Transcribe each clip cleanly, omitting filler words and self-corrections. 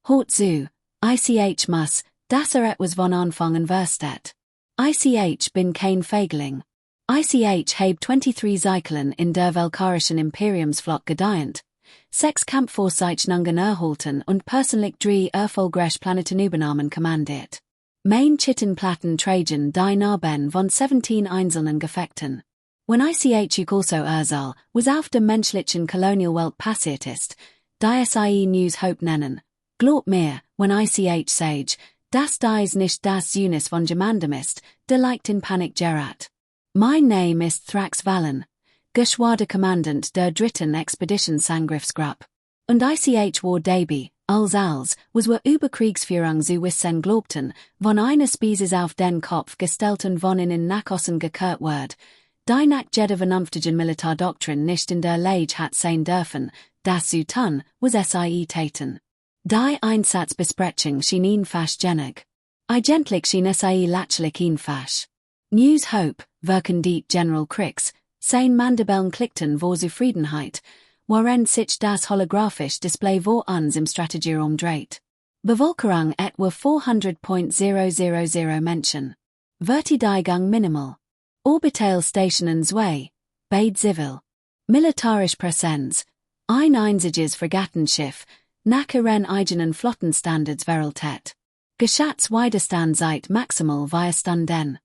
Hort zu, ich muss, das etwas von Anfang an verstet. Ich bin kein Feigling. Ich habe 23 Zeichlen in der Weltkarischen Imperiumsflot gedient, 6 Kampfvorzeichnungen erhalten und persönlich 3 erfolgreich Planetenübernahmen kommandiert. Mein Chittenplatten Trajan die Narben von 17 einzelnen Gefechten. When ich also Ersal, was auf dem menschlichen Kolonialwelt passiert ist, die SIE News Hope nennen, glaubt mir, when ich sage, dass dies nicht das Unis von Gemandem ist, der leicht in Panik gerat. Mein Name ist Thrax Valen, Geschwaderkommandant der dritten Expeditionsangriffsgruppe. Und ich war dabei, als, was wir über Kriegsführung zu wissen glaubten, von einer Spezies auf den Kopf gestellten von ihnen nach außen gekehrt wird, die nach jeder vernünftigen Militärdoktrin nicht in der Lage hat sein dürfen, das zu tun, was sie taten. Die Einsatzbesprechung schien einfach genig. Eigentlich schien sie lachlich einfach. News Hope, wirken die General Kriegs, sein Mandibeln klickten vor Zufriedenheit, worin sich das holographisch Display vor uns im Strategieraum dreht. Bevölkerung etwa 400.000 Menschen. Vertidigang minimal. Orbitalstationen 2, beid civil. Militarisch Präsenz, ein einziges Fregattenschiff, nach ihren eigenen Flottenstandards veraltet. Geschätzt Widerstand seit maximal via Stunden.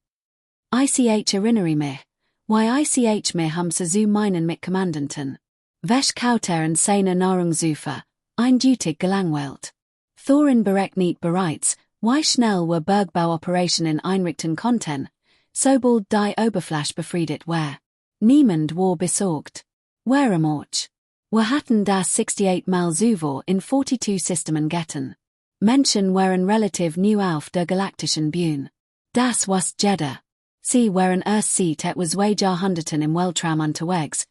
Ich erinnere mich, wie ich mich zu meinen Mitkommandanten. Welch Kauter und seine Nahrungssuche, eindeutig gelangweilt. Thorin berechnet bereits, wie schnell wir Bergbauoperationen einrichten konnten, sobald die Oberfläche befriedet war. Niemand war besorgt. Wehramorch. Wir hatten das 68 Mal zuvor in 42 Systemen getan. Menschen waren relativ neu auf der galaktischen Bühne. Das was Jeddah. Sie waren erst seit etwas 2 Jahrhunderten im Weltraum unterwegs,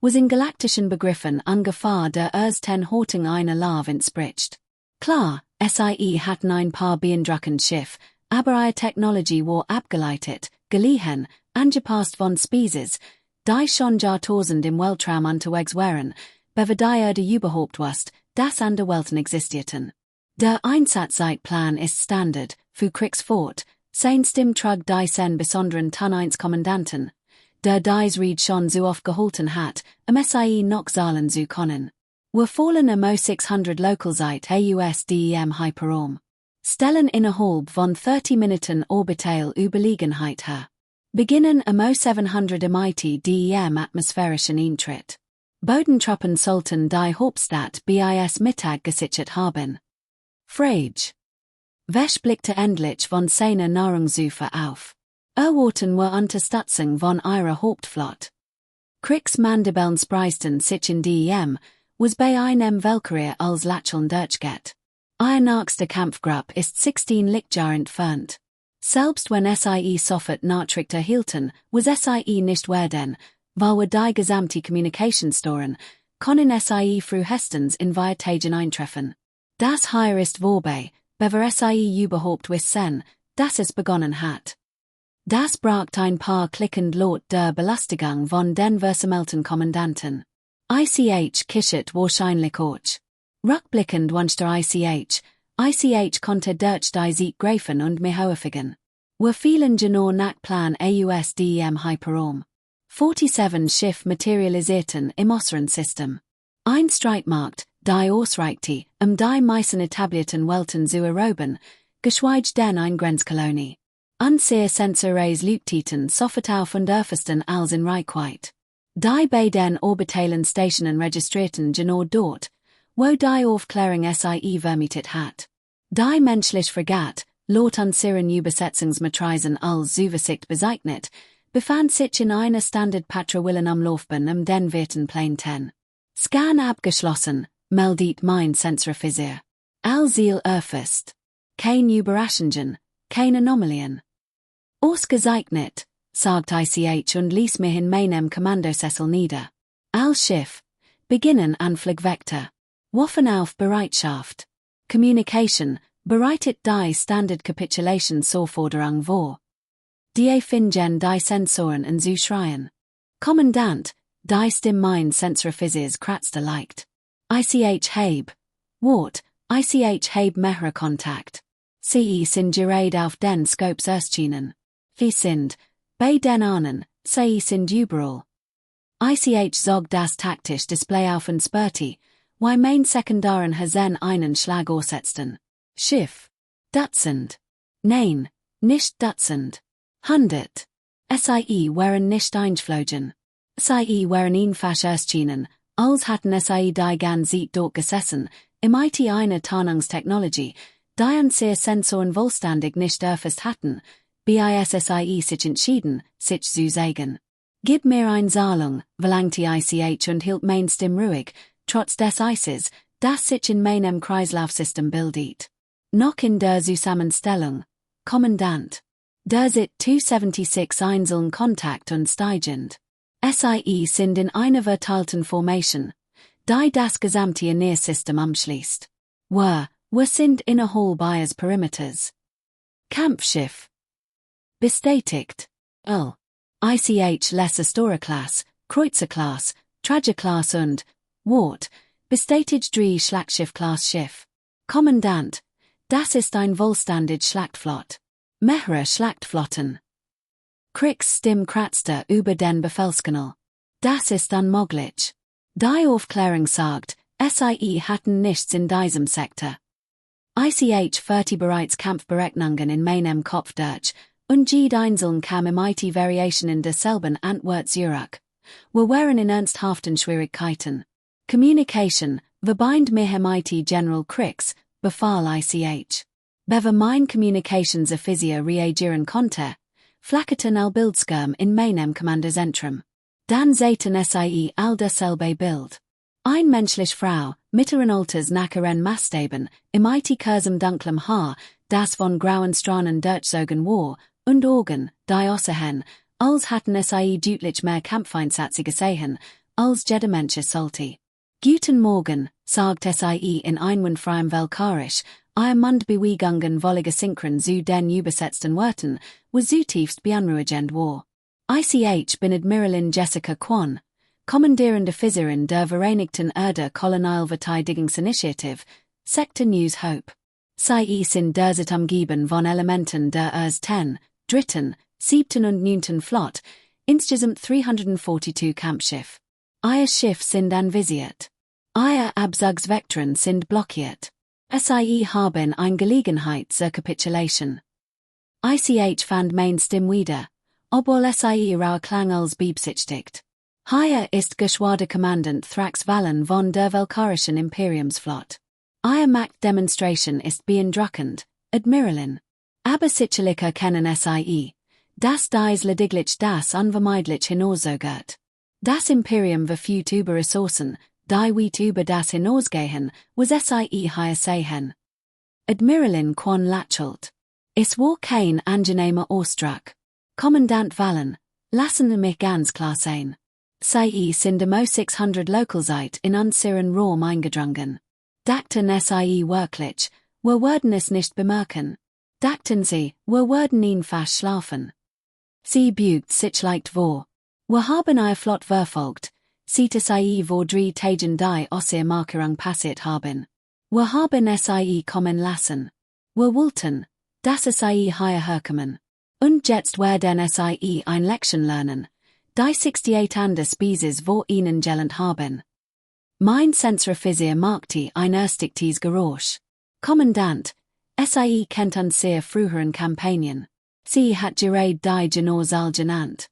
was in galaktischen Begriffen ungefähr der ersten Hortung einer Lave entspricht. Klar, SIE hatten ein paar beeindruckende Schiffe, aber ihre Technologie war abgeleitet, geliehen, angepasst von Spezies, die schon Jahrtausend im Weltraum unterwegs waren, bevor die Erde überhaupt wusste, dass andere Welten existierten. Der Einsatzzeitplan ist Standard, für Kriegsfahrt, sein Stim trug die sen besonderen Kommandanten, der dies Reed schon so oft gehalten hat, SIE noch zahlen zu können. Wir fallen mo 600 Lokalzeit AUS-DEM Hyperraum. Stellen innerhalb von 30 Minuten Orbital Überlegenheit her. Beginnen mo 700 MIT DEM atmosphärischen Eintritt. Bodentruppen sollten die Hauptstadt bis Mittag gesichert haben. Frage. Welch blickte endlich von seiner Nahrungssuche auf? Erwarten wir Unterstützung von ihrer Hauptflotte. Kriegsmandibeln spreisten sich in DEM, was bei einem Valkyrie als Lacheln durchgeht. Ihr nächste Kampfgruppe ist 16 Lichtjahre entfernt. Selbst wenn SIE sofort Nachricht erhielten, was SIE nicht werden, weil wir die gesamte Kommunikationsstoren, können SIE frühestens in 4 Tagen eintreffen. Das hier ist vorbei, bevor SIE überhaupt wissen, dass es begonnen hat. Das braucht ein paar Klicken laut der Belustigung von den versammelten Kommandanten. ICH kichert wahrscheinlich auch. Rückblickend wünschte ICH konnte durch die Sieg greifen und mich häufigen. Wir fielen genau nach Plan AUS-DEM Hyperraum. 47 Schiff materialisierten im äußeren System. Ein Streitmarkt, die ausreichte, die meisten etablierten Welten zu erobern, geschweige denn ein Grenzkolonie. Unsehe Sensores leuchteten sofort auf und öftersten als in Reichweite. Die bei den orbitalen Stationen registrierten genau dort, wo die Aufklärung SIE vermietet hat. Die menschliche Fregat, laut unseren Übersetzungsmatrisen als Übersicht bezeichnet, befand sich in einer Standard-Patrouillenumlaufbahn den Wertenplan 10. Scan abgeschlossen, meldet mein Sensorphysir. Ziel erfasst. Kein Überraschungen, keine Anomalien. Ausgezeichnet, sagt ICH und ließ mich in meinem Kommandosessel nieder. Als Schiff. Beginnen Anflugvektor. Waffen auf Bereitschaft. Communication, bereitet die Standard Capitulation Forderung vor. Die fingen die Sensoren an zu schreien. Kommandant, die Stimme mein Sensorphysik kratzte leicht. ICH heb. Wort, Ich habe mehrere Kontakt. Sie sind gerade auf den Scopes erschienen. Wir sind bei den anderen, sie sind überall. Ich zog das taktisch Display auf und spurte, wie mein sekundaren Hasen einen Schlag aussetzten. Schiff. Dutzend. Nein, nicht Dutzend. 100. SIE waren nicht eingeflogen. SIE waren einfach erschienen, als hatten SIE die ganze Zeit dort gesessen, im IT eine Tarnungstechnologie, die an sehr Sensoren vollständig nicht erfasst hatten, bis SIE sich entschieden, sich zu sagen. Gib mir eine Zahlung, verlangte Ich und hielt mein Stimme ruhig, trotz des Eises, das sich in meinem Kreislaufsystem bildet. Noch in der Zusammenstellung. Kommandant. Der sitzt 276 einzeln Kontakt und steigend. SIE sind in einer verteilten Formation, die das gesamte Nährsystem umschließt. Wir sind innerhalb eines Perimeters. Kampfschiff. Bestätigt. Ich lesser Storer-Class, Kreuzer-Class, Trager-Class und Wart, bestätigt 3 Schlachtschiff-Class-Schiff. Kommandant. Das ist ein vollständig Schlachtflott. Mehrere Schlachtflotten. Kriegs Stimme kratzte über den Befehlskanal. Das ist unmöglich. Die Aufklärung sagt, SIE hatten nichts in diesem Sektor. Ich führte bereits Kampfberechnungen in meinem Kopf durch, und jede einzeln kam im IT Variation in derselben Antwort zurück. Wir waren in ernsthaften Schwierigkeiten. Communication, verbind mir im IT General Kriegs, befahl Ich. Bever mein Communicationsoffizier reagieren konnte, flackerten al Bildschirm in meinem Kommandozentrum. Dann sehten SIE all dasselbe Bild. Ein menschlich Frau, mittleren Alters nacheren Maßstäben, im IT-Kursem dunklem Haar, das von grauen Stranen durchzogen war, und Augen, die aussehen, als hatten SIE deutlich mehr Kampfeinsatze gesehen, als jeder Mensch sollte. Guten Morgen, sagt SIE in einwandfreiem Velkarisch, Ihr Mundbewegungen wollige synchron zu den übersetzten Worten, was zutiefst beunruhigend war. Ich bin Admiralin Jessica Kwan, kommandierende Offizierin der Vereinigten Erde Kolonialverteidigungsinitiative, Sektor News Hope. Sie sind derzeit umgeben von Elementen der ersten, dritten, siebten und neunten Flott, insgesamt 342 Kampfschiff. Ihr Schiff sind anvisiert. Ihr Abzugsvektoren sind blockiert. SIE haben eine Gelegenheit zur Kapitulation. Ich fand mein Stimme wieder, obwohl SIE rauer Klang als beabsichtigt. Hier ist Geschwaderkommandant Thrax Valen von der Velkarischen Imperiumsflott. Ihr Machtdemonstration ist beeindruckend, Admiralin. Aber sicherlich kennen SIE, dass dies lediglich das unvermeidlich hinausgehört. Das Imperium verfügt über Ressourcen, die weit über das hinausgehen, was SIE hier sehen. Admiralin Quan lächelt. Es war kein angenehmer Ausdruck. Kommandant Valen, lassen Sie mich ganz klar sein. Sie sind demo 600 Lokalzeit in unseren Raum eingedrungen. Dachten Sie wirklich, wir würden es nicht bemerken. Dachten Sie, wir würden ihn fast schlafen. Sie bügt sich leicht vor. Wir haben ihr Flott verfolgt, sieht Sie vor 3 Tagen die Osser Markerung passiert haben. Wir haben Sie kommen lassen. Wir wollten, dass Sie hier herkommen. Und jetzt werden Sie ein Lektion lernen, die 68 andere Spezies vor Ihnen gelernt haben. Mein Sensoroffizier machte ein erstigtes Geräusch. Kommandant, SIE kennt uns sehr früheren Kampagnen. Sie hat gerade die Genossal genannt.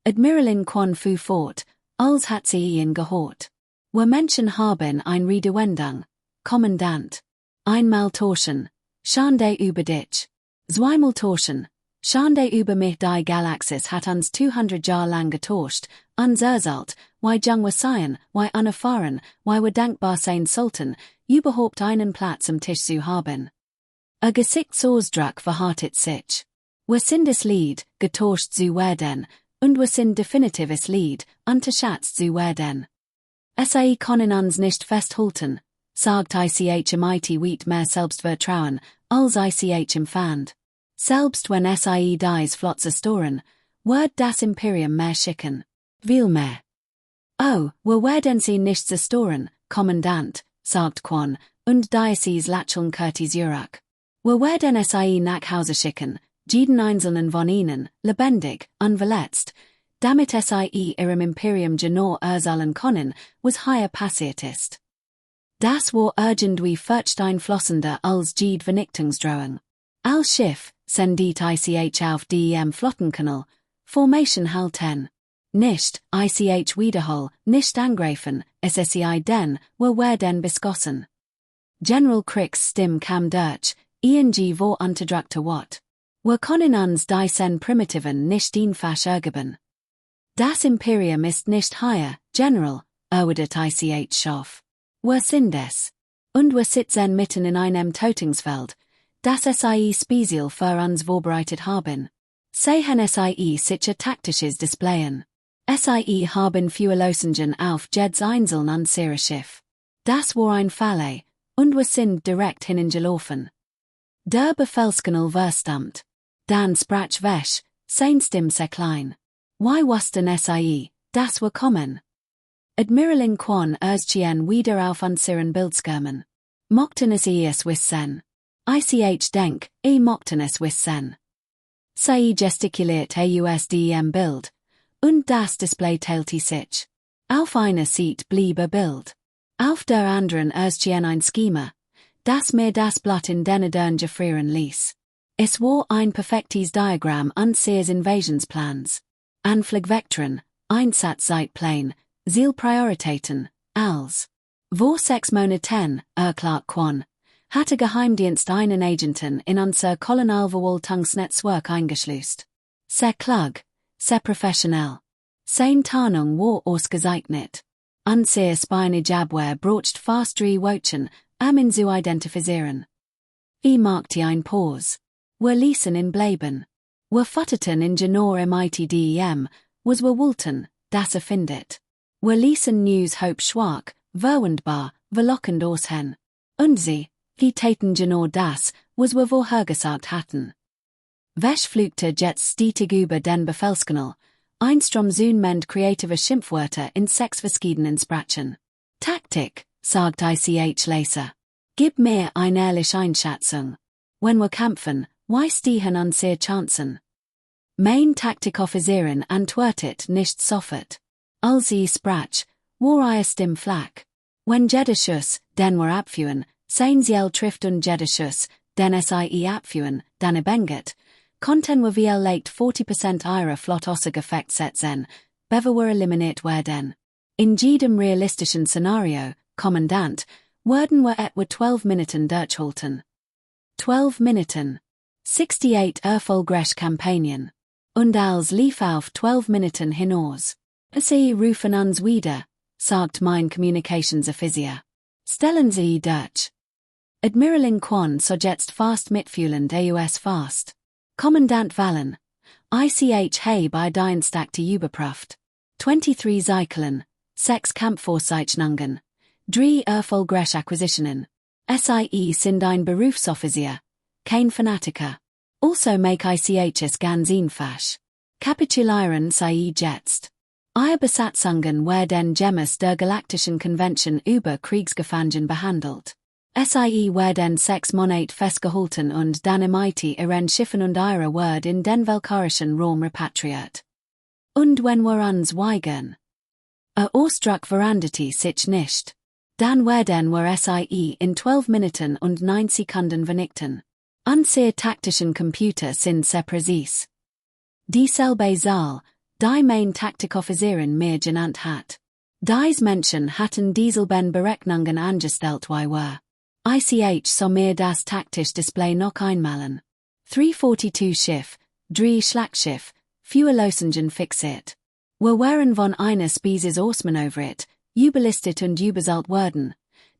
Admiralin Quan fuhr fort, als hat sie ihn gehört. Wir Menschen haben ein Redewendung, Kommandant. Einmal tauschen, Schande über dich. Zweimal tauschen, Schande über mich. Die Galaxis hat uns 200 Jahre lang getauscht, uns erzählt, wie jung wir seien, wie unerfahren, wie wir dankbar sein sollten, überhaupt einen Platz am Tisch zu haben. A Gesichtsausdruck verhartet sich. Wir sind es Lied, getauscht zu werden, und wir sind definitives Lied, unterschätzt zu werden. Sie können uns nicht festhalten, sagt Ich im IT weit mehr Selbstvertrauen, als Ich empfand. Selbst wenn Sie dies flott zerstören, wird das Imperium mehr schicken. Viel mehr. Oh, wir werden sie nicht zerstören, Kommandant, sagt Quan, und Diocese Lacheln Curtis Urach. Werden sie nach Hause schicken, jeden einzelnen von ihnen, lebendig, unverletzt, damit sie ihrem Imperium genau erzählen können, was hier passiert ist. Das war irgendwie furchteinflößender als jede Vernichtungsdrohung. Als Schiff sendet ich auf dem Flottenkanal, Formation halten. Nicht, ich wiederhol, nicht angreifen, es sei denn, werden beschossen. General Cricks Stimme kam durch, vor unterdrückte Wort. Können uns diesen Primitiven nicht einfach ergeben. Das Imperium ist nicht hier, General, erwidert ich scharf. Sind es. Und sitzen mitten in einem Tötungsfeld, das sie speziell für uns vorbereitet haben. Sehen sie sicher taktisches Displayen. Sie haben Fuelosungen auf jedes einzelne unsere Schiff. Das war ein Falle, und sind direkt hingelaufen. Der Befehlskanal verstammt. Dan sprach weg, sein Stimme sehr klein. Why wussten sie, das war kommen? Admiralin Quan erstchen wieder auf unseren Bildskirmen. Mochten es wissen. Ich denk, mochten es wissen. Sie gestikuliert ausdem Bild. Und das Display teilte sich. Auf einer Seite blieb Bild. Auf der anderen erstchen ein Schema, das mir das Blatt in den Dern gefrieren ließ. Es war ein perfektes Diagramm unseres Invasionsplans. Anflugvektoren, Einsatzzeitplan, Zielprioritäten, als. Vor 6 Monaten, erklärt Quan, hatte Geheimdienst einen Agenten in unser Kolonialverwaltungsnetzwerk eingeschleust. Sehr klug, sehr professionell. Sein Tarnung war ausgezeichnet. Unser Spionage-Abwehr braucht fast 3 Wochen, ihn zu identifizieren. Machte ein Pause. Ließen ihn bleiben. Futterten in genau dem, was wollten, das findet. Ließen News hope schwach, verwundbar, verlockend aussehen. Und sie taten genau das, was vorhergesagt hatten. Wesch flügte jetzt stetig über den Befehlskanal, einstrom zunehmend kreative Schimpfwörter in 6 verschiedenen Sprachen. Taktik, sagt ich Leser. Gib mir eine ehrliche Einschätzung. Wenn wir kämpfen, wie stehen unsere Chancen? Mein Taktikoffizieren antwortet nicht sofort. Als ich sprach, war ihr Stimme flach. Wenn jeder Schuss, den wir abführen, sein Ziel trifft und jeder Schuss, den sie abführen, dann benget, konnten wir leicht 40% ihrer Flot außer Gefecht setzen, bevor wir eliminiert werden. In jedem realistischen Szenario, Kommandant, würden wir etwa 12 Minuten durchhalten. 12 Minuten. 68 erfolgreiche Kampagnen. Und als lief auf 12 Minuten hinaus. Sie rufen uns wieder, sagt mein Communications-Offizier. Stellen Sie durch. Admiralin Quan so jetzt fast mitfühlend AUS fast. Kommandant Wallen. Ich bei Dienstag die überprüft. 23 Cyclen, 6 Kampfvorzeichnungen, 3 erfolgreiche Akquisitionen. Sie sind ein Berufsoffizier, kein Fanatiker. Also make ich ganz einfach. Kapitulieren sie jetzt. Ihre Besatzungen werden gemäß der Galaktischen Konvention über Kriegsgefangenen behandelt. Sie werden 6 Monate festgehalten und dann mit ihren Schiffen und ihrer Word in den weltkarischen Raum repatriiert. Und wenn wir uns weigern, Ausdruck verändert sich nicht. Dann werden wir sie in 12 Minuten und 9 Sekunden vernichten. Unsere taktischen Computer sind sehr präzise. Dieselbe Zahl, die mein Taktikoffizieren mir genannt hat. Dies Menschen hatten dieselben Berechnungen angestellt wie wir. Ich so mir das taktisch Display noch einmalen. 342 Schiff, 3 Schlagschiff, Fuelosungen fixiert. Wir waren von einer Spezies ausmanövriert, überlistet und übersalt worden,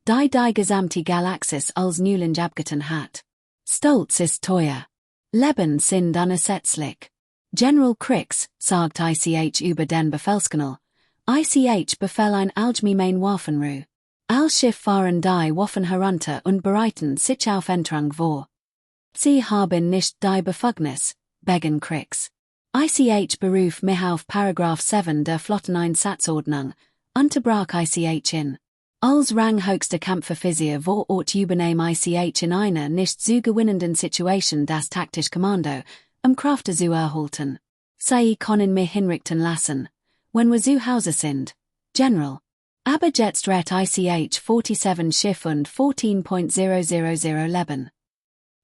die gesamte Galaxis als Newland abgetan hat. Stolz ist teuer. Leben sind unersetzlich. General Cricks, sagt ich über den Befehlskanal. Ich befehl ein allgemein Waffenruhe. Als Schiff fahren die Waffen herunter und bereiten sich auf Entrang vor. Sie haben nicht die Befugnis, begann Cricks. Ich beruf mich auf Paragraph 7 der Flotteneinsatzordnung, unterbrach ich ihn. Als rang höchste Kampfe Physio vor Ort übernehmen ich in einer nicht zu gewinnenden Situation das taktisch Kommando, Krafte zu erhalten. Sie können mich hinrichten lassen, wenn wir zu Hause sind, General. Aber jetzt ret ich 47 Schiff und 14.000 Leben.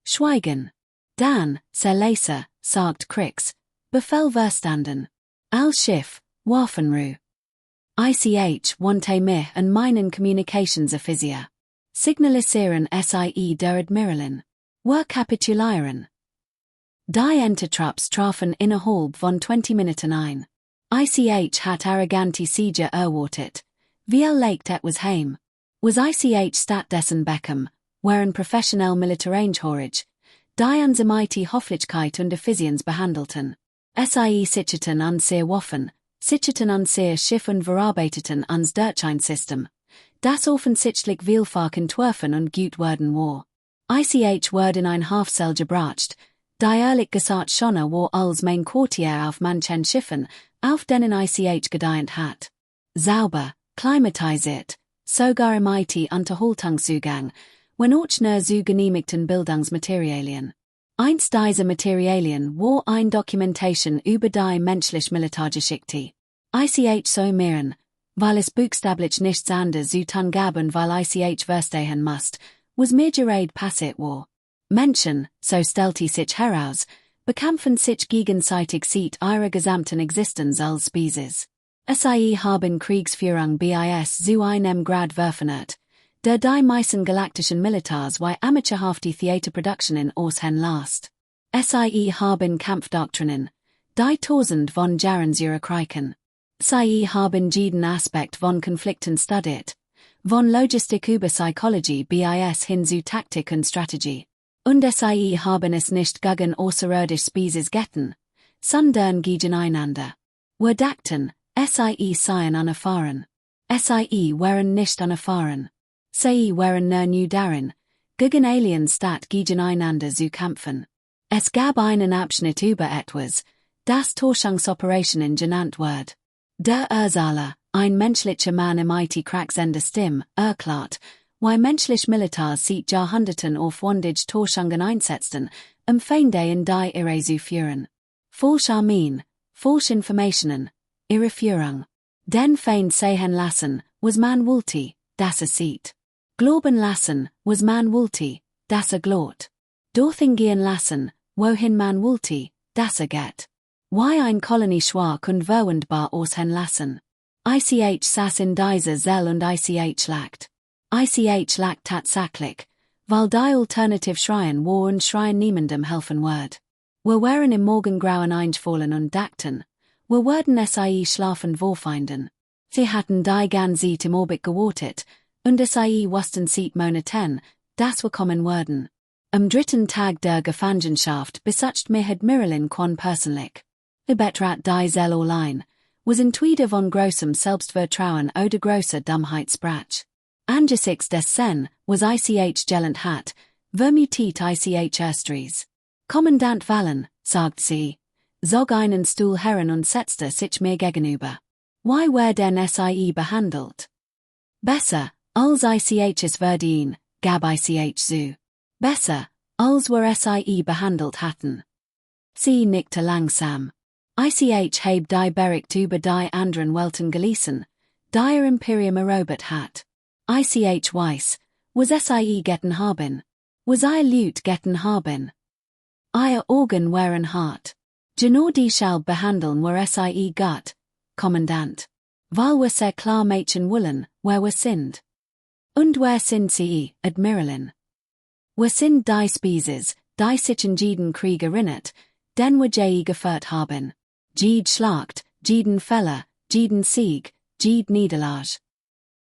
Schweigen. Dan, Sir Leser, sagt Kriegs, Befehl verstanden. Als Schiff, Waffenruhe. Ich wante mich an meinen Kommunikationsoffizier. Signalisieren Sie der Admiralin. Wir kapitulieren. Die Entertrupps trafen innerhalb von 20 Minuten ein. Ich hat arroganti Siege erwartet. Wie legt etwas heim. Was ich stattdessen Beckham, waren professionell militarangehorig, die an mighty Hofflichkeit und Effizienz behandelten. Sie sicherten an sehr Waffen, sicherten an sehr Schiff und verarbeiteten ans Dirtscheinsystem. Das offensichtlich vielfach entworfen und gut werden war. Ich werden ein Hafsel gebracht, die ehrlich gesagt schon war als mein Quartier auf manchen Schiffen, auf denen ich gedient hat. Sauber, klimatisiert, sogar im Unterhaltungszugang, wenn auch nur zu genehmigten Bildungsmaterialien. Eins dieser Materialien war ein Dokumentation über die menschlich-militärgeschichte. Ich so mehren, weil es buchstäblich nichts anderes zu tun gab und weil ich verstehen musste, was mir gerade passiert war. Menschen, so stellte sich heraus, bekämpfen sich gegenseitig seit ihrer gesamten Existenz als Spezies. Sie haben Kriegsführung bis zu einem Grad verfeinert, der die meisten galaktischen Militars wie amateurhafte Theaterproduktionen aushen lässt. Sie haben Kampfdoktrinen, die tausend von Jahren zurückreichen. Sie haben jeden Aspekt von Konflikten studiert, von Logistik über Psychologie bis hin zu Taktik und Strategie. Und Sie haben es nicht gegen außerirdische Spezies getan, sondern gegeneinander. Wir dachten, Sie seien unerfahren. Sie waren nicht unerfahren. Sie waren nur new darin, gegen Aliens statt gegeneinander zu kämpfen. Es gab einen Abschnitt über etwas, das Täuschungsoperationen genannt wird. Der Ursache, ein menschlicher Mann im IT-Cracksender Stimme, erklärt, wie menschlich Militars seit Jahrhunderten aufwendig Täuschungen einsetzten, Feinde in die Irre zu führen. Falsche Armeen, falsche Informationen, Irreführung. Den Feind sehen lassen, was man wollte, dass sieht. Glauben lassen, was man wollte, dass glaubt. Dorthin gehen lassen, wohin man wollte, dass geht. Wie ein Kolonie schwach und verwundbar aussehen lassen. Ich saß in dieser Zell und ich lacht. Ich lacht tatsächlich, weil die Alternative schreien war und schreien niemandem helfen wird. Wir waren im Morgengrauen eingefallen und dachten, wir würden schlafen vorfinden. Sie hatten die ganze Zeit im Orbit gewartet, und wussten seit Monaten, dass wir kommen würden. Am dritten Tag der Gefangenschaft besucht mich Admiralin Quan persönlich. Betrat die Zell allein, was in Tweede von großem Selbstvertrauen oder großer Dummheit sprach. Angesichts dessen, was ich gellend hat, vermutet ich erstries. Kommandant Wallen, sagt sie, zog einen Stuhl heran und setzte sich mir gegenüber. Wie werden Sie behandelt? Besser, als ich es verdienen, gab ich zu. Besser, als wir Sie behandelt hatten. Sie nickte langsam. Ich habe die Bericht über die anderen Welten gelesen, die Imperium erobert hat. Ich weiß, was Sie getan haben. Was Lut getan haben. Ihr Augen waren hart. Genau die Schall behandeln wir Sie gut, Kommandant. Weil wir sehr klar machen wollen, wer wir sind. Und wer sind Sie, Admiralin? Wir sind die Spezies, die sich in jeden Krieg erinnert, den wir je geführt haben. Jede Schlacht, jeden Fälle, jeden Sieg, jede Niederlage.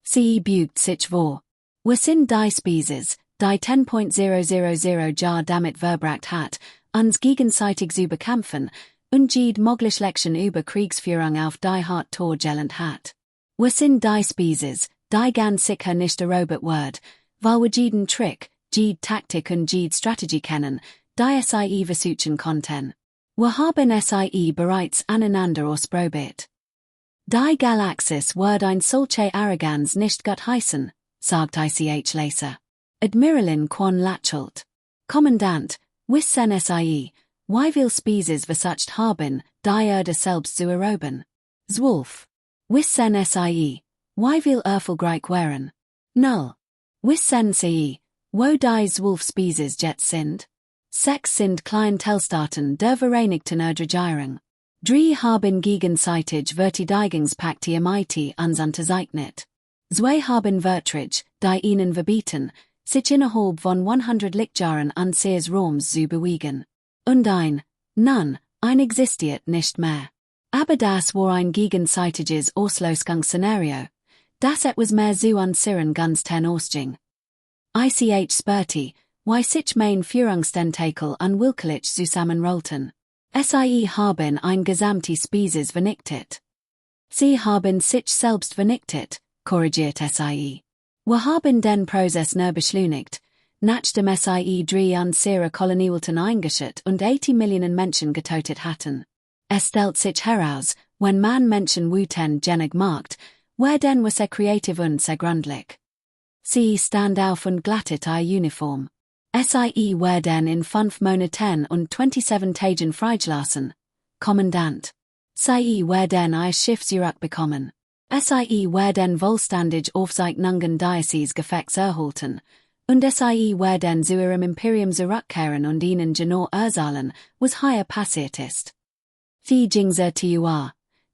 Sie bügt sich vor. Wir sind die Spezies, die 10.000 Jahr damit verbracht hat, uns gegenseitig zu bekämpfen, und jede mögliche Lektion über Kriegsführung auf die hart Tor gellend hat. Wir sind die Spezies, die ganz sicher nicht erobert wird, weil wir jeden Trick, jede Taktik und jede Strategie kennen, die Sie versuchen konnten. Wir haben Sie bereits aneinander ausprobiert. Die Galaxis wird ein solche Arroganz nicht gut heißen, sagt ich Laser. Admiralin quan Lachult. Kommandant, wissen Sie, wie viel Speses versucht haben, die Erde selbst zu erobern? Zwölf. Wissen Sie, wie viel erfolgreich waren? Null. Wissen Sie, wo die 12 Species jetzt sind? 6 sind Klientelstaaten der Vereinigten Regierung. 3 haben gegenseitig Verteidigungspakte mit uns unterzeichnet. 2 haben Verträge, die ihnen verbieten, sich innerhalb von 100 Lichtjahren an seines Raums zu bewegen. Und ein existiert nicht mehr. Aber das war ein gegenseitiges Auslösungsszenario, das etwas mehr zu unseren Gunsten ausging. Ich spürte, wie sich mein Führungstentakel unwillkürlich zusammenrollten. Sie haben ein gesamtes Species vernichtet. Sie haben sich selbst vernichtet, korrigiert Sie. Wir haben den Prozess nur beschleunigt, nachdem Sie 3 unsere Kolonialten eingeschüttet und 80 Millionen Menschen getötet hatten. Es stellt sich heraus, wenn man Menschen wütend macht, werden wir sehr kreativ und sehr gründlich. Sie stand auf und glattet ihr Uniform. Sie werden in 5 Monaten und 27 Tagen freigelassen. Kommandant. Sie werden ihr Schiff zurückbekommen. Sie werden vollständig Aufzeichnungen dieses Gefechts erhalten, und Sie werden zu ihrem Imperium zurückkehren und ihnen genau erzählen, was hier passiert ist. Wie ging es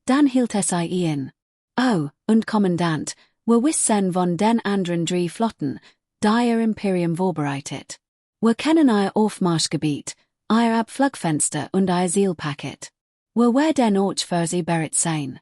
dann hielt Sie in. Oh, und Kommandant, wir wissen von den anderen 3 Flotten, die ihr Imperium vorbereitet. Wir kennen ihr Aufmarschgebiet, ihr Abflugfenster und ihr Zielpaket. Wir werden euch für sie bereit sein.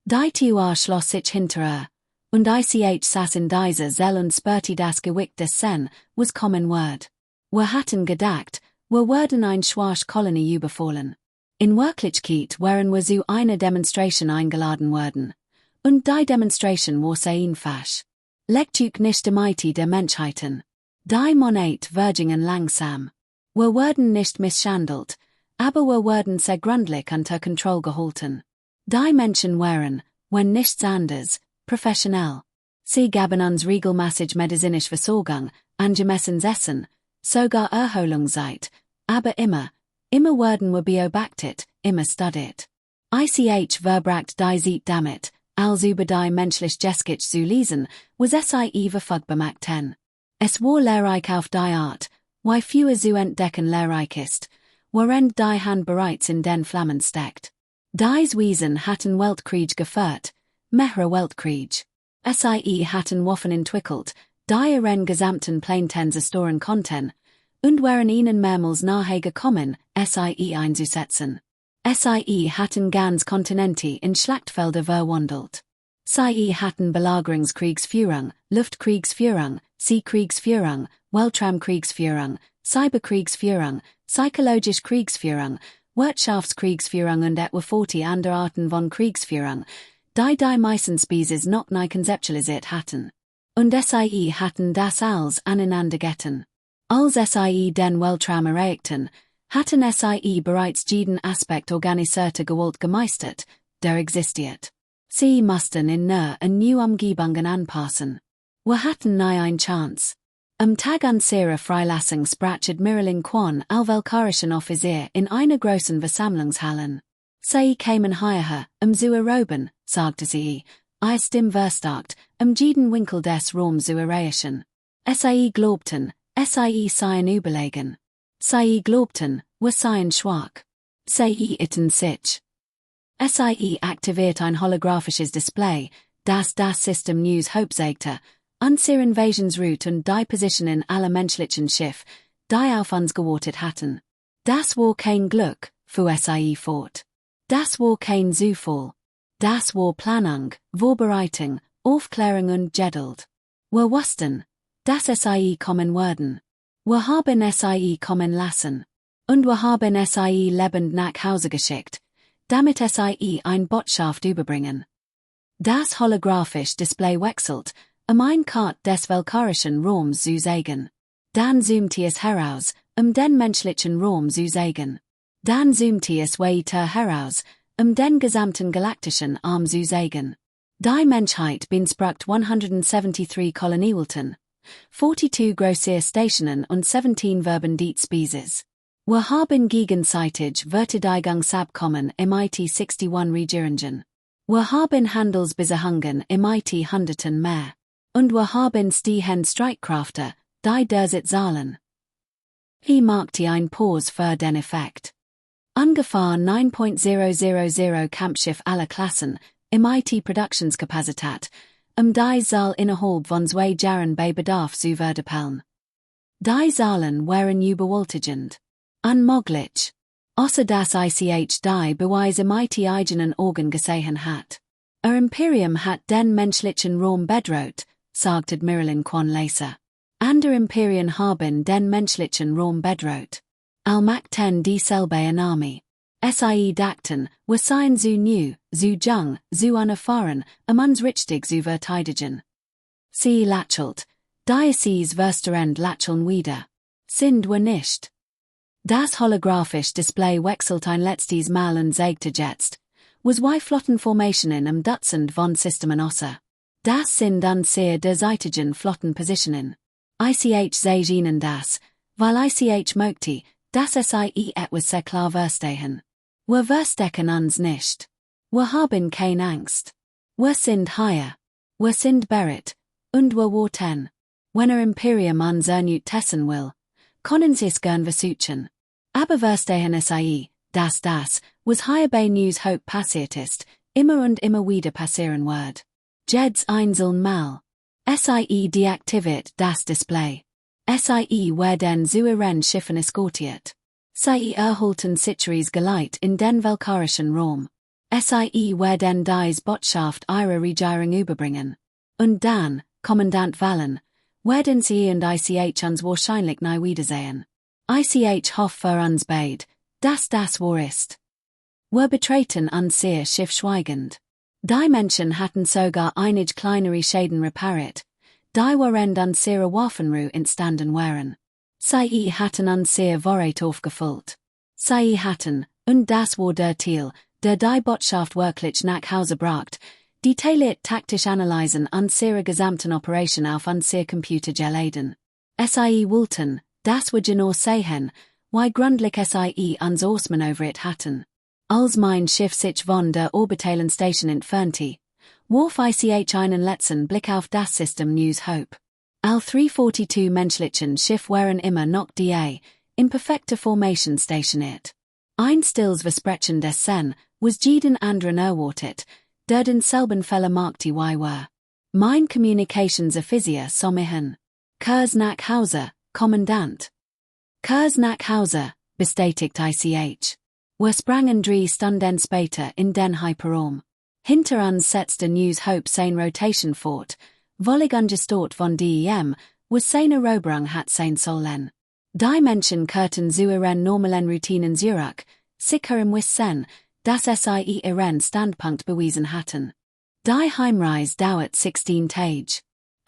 Die Tür schloss sich hinter ihr, und ich saß in dieser Zelle und spürte das Gewicht des Sen, was kommen wird. Wir hatten gedacht, wir würden ein schwache Kolonie überfallen. In Wirklichkeit waren wir zu einer Demonstration eingeladen worden. Und die Demonstration war sehr einfach. Lecktuch nicht die Mitte der Menschheiten. Die Monat vergingen langsam. Wir wurden nicht misshandelt, aber wir wurden sehr gründlich unter Kontrolle gehalten. Die Menschen waren, wenn nichts anderes, professionell. Sie gaben uns regelmäßig medizinische Versorgung, angemessenes Essen, sogar Erholungszeit, aber immer wurden wir beobachtet, immer studiert. Ich verbracht die Zeit damit, als über die menschliche Geschichte zu lesen, was Sie verfügbar machten. Es war lehrreich auf die Art, wie viel zu entdecken lehrreich ist, während die Hand bereits in den Flammen steckt. Dies Wesen hatten Weltkrieg geführt, mehrere Weltkrieg. Sie hatten Waffen entwickelt, die ihren gesamten Planeten zerstören konnten, und waren ihnen mehrmals nahe gekommen, Sie einzusetzen. Sie hatten ganz Kontinente in Schlachtfelder verwandelt. Sie hatten Belagerungskriegsführung, Luftkriegsführung, Seekriegsführung, Weltraumkriegsführung, Cyberkriegsführung, psychologische Kriegsführung, Wirtschaftskriegsführung und etwa 40 andere Arten von Kriegsführung, die meisten Species noch nie konzeptualisiert hatten. Und Sie hatten das alles aneinander getan. Als Sie den Weltraum erreichten, hatten Sie bereits jeden Aspekt organisierter Gewalt gemeistert, der existiert. Sie mussten in nur und neue Umgebungen anpassen. Wir hatten nie eine Chance. Am Tag unserer Freilassung sprach Admiralin Quan alvelkarischen Offizier in einer großen Versammlungshalle. Sie kamen hierher, zu erobern, sagte sie, ihr Stimme verstärkt, jeden Winkel des Raums zu erreichen. Sie glaubten, Sie seien überlegen. Sie glaubten, wir seien schwach. Sie irrten sich. Sie aktiviert ein holographisches Display, das System News hauptsägte, unsere Invasionsroute und die Positionen aller menschlichen Schiffe, die auf uns gewartet hatten. Das war kein Glück, fuhr Sie fort. Das war kein Zufall. Das war Planung, Vorbereitung, Aufklärung und Geduld. Wir wussten, dass Sie kommen würden. Wir haben Sie kommen lassen. Und wir haben Sie lebend nach Hause geschickt, damit Sie ein Botschaft überbringen. Das holographische Display wechselt, ein Kart des weltkarischen Raums zu zeigen. Dann zoomte es heraus, den menschlichen Raum zu zeigen. Dann zoomte es weiter heraus, den gesamten galaktischen Arm zu zeigen. Die Menschheit beansprucht 173 Koloniewelten, 42 große Stationen und 17 Verben die Species. Wir haben gegenseitig Verteidigungsabkommen im IT 61 regieren. Wir haben Handelsbeziehungen im IT Hunderten mehr. Und wir haben stehen Streitkräfte, die derzeit zahlen. Hier machte ein Pause für den Effekt. Ungefähr 9.000 Kampfschiff aller Klassen, im IT-Produktionskapazität, die Zahl innerhalb von 2 Jahren bei Bedarf zu verdoppeln. Die Zahlen waren überwältigend. Unmöglich. Außer dass ich die Beweise im IT-eigenen Augen gesehen hat. Imperium hat den menschlichen Raum bedroht, sagte Admiralin Quan Leser. Andere Imperien haben den menschlichen Raum bedroht. Allmachten dieselbe Armee. Sie dachten, wir seien zu new, zu jung, zu unerfahren, uns richtig zu verteidigen. Sie lächelt. Diocese versterend lächeln wieder. Sind wir nicht. Das holographische Display wechselt ein letztes Mal und zeigte jetzt, was zwei Flottenformationen im Dutzend von Systemen außer. Das sind sehr derseitigen Flottenpositionen. Ich sehe Ihnen das, weil ich möchte, dass Sie etwas sehr klar verstehen. Wir verstecken uns nicht. Wir haben keine Angst. Wir sind hier. Wir sind bereit. Und wir warten. Wenn Imperium uns erneut testen will, können Sie es gern versuchen. Aber verstehen Sie, dass das, was hier bei News Hope passiert ist, immer und immer wieder passieren wird. Jeds einzeln Mal. Sie deaktiviert das Display. Sie werden zu Ihren Schiffen eskortiert. Sie erhalten sicheres Geleit in den weltkarischen Raum. Sie werden dies Botschaft ihrer Regierung überbringen. Und dann, Kommandant Wallen, werden Sie und ich uns wahrscheinlich nie wiedersehen. Ich hoffe für uns beid, dass das wahr ist. Wir betreten uns sehr schiffschweigend. Die Menschen hatten sogar einige kleinere Schäden repariert, die waren uns sehr Waffenruhe entstanden waren. Sie hatten uns sehr Vorrat aufgefüllt. Sie hatten, und das war der Ziel, der die Botschaft wirklich nach Hause bracht, die Teilet taktisch analysen uns ihre gesamten Operation auf unser Computer geladen. Sie wollten, dass wir genau sehen, wie gründlich Sie uns ausmanövriert hatten. Als mein Schiff sich von der orbitalen Station entfernte, warf ich einen letzten Blick auf das System News Hope. All 342 menschlichen Schiff waren immer noch in perfekter Formation stationiert. Ein stilles Versprechen des Sen, was jeden anderen erwartet, der denselben Fälle machte wie wir. Mein Communicationsoffizier sah mich hin. Kurs nach Hause, Kommandant. Kurs nach Hause, bestätigte ich. Wir sprangen 3 Stunden später in den Hyperraum. Hinter uns setzte News Hope seine Rotation fort, völlig ungestört von dem, was seine Eroberung hat sein sollen. Die Menschen kehrten zu ihren normalen Routinen zurück, sicher im Wissen, dass sie ihren Standpunkt bewiesen hatten. Die Heimreise dauert 16 Tage.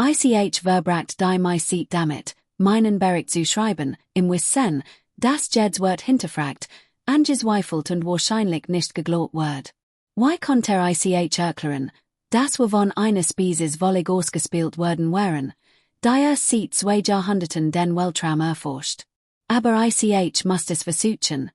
Ich verbracht die meiste damit, meinen Bericht zu schreiben, im Wissen, dass Jeds wird hinterfragt, angezweifelt und wahrscheinlich nicht geglaubt wird. Wie konnte ich erklären, dass wir von einer Spezies völlig ausgespielt worden waren, die seit 2 Jahrhunderten den Weltraum erforscht. Aber ich musste es versuchen,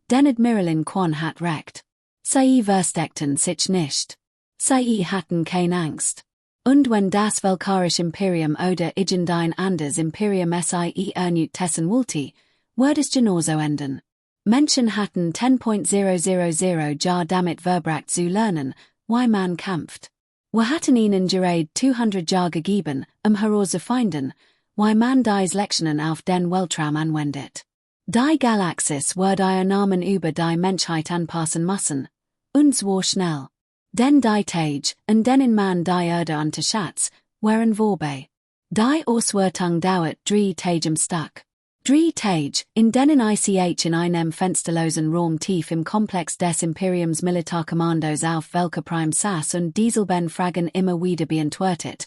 denn Admiralin Quan hat recht. Sie versteckten sich nicht. Sie hatten keine Angst. Und wenn das weltkarische Imperium oder irgendein anderes Imperium sie erneut testen wollte, würde es genauso enden. Menschen hatten 10.000 Jahr damit verbracht zu lernen, wie man kämpft. Wir hatten ihnen gerade 200 Jahre gegeben, herauszufinden, wie man diese Lektionen auf den Weltraum anwendet. Die Galaxis würde ihr Namen über die Menschheit anpassen müssen. Und zwar schnell. Denn die Tage, in denen man die Erde unterschätzt, waren vorbei. Die Auswertung dauert 3 Tage am Stück. 3 Tage, in denen ich in einem fensterlosen Raum tief im Komplex des Imperiums Militärkommandos auf welcher Prime saß und dieselben Fragen immer wieder beantwortet,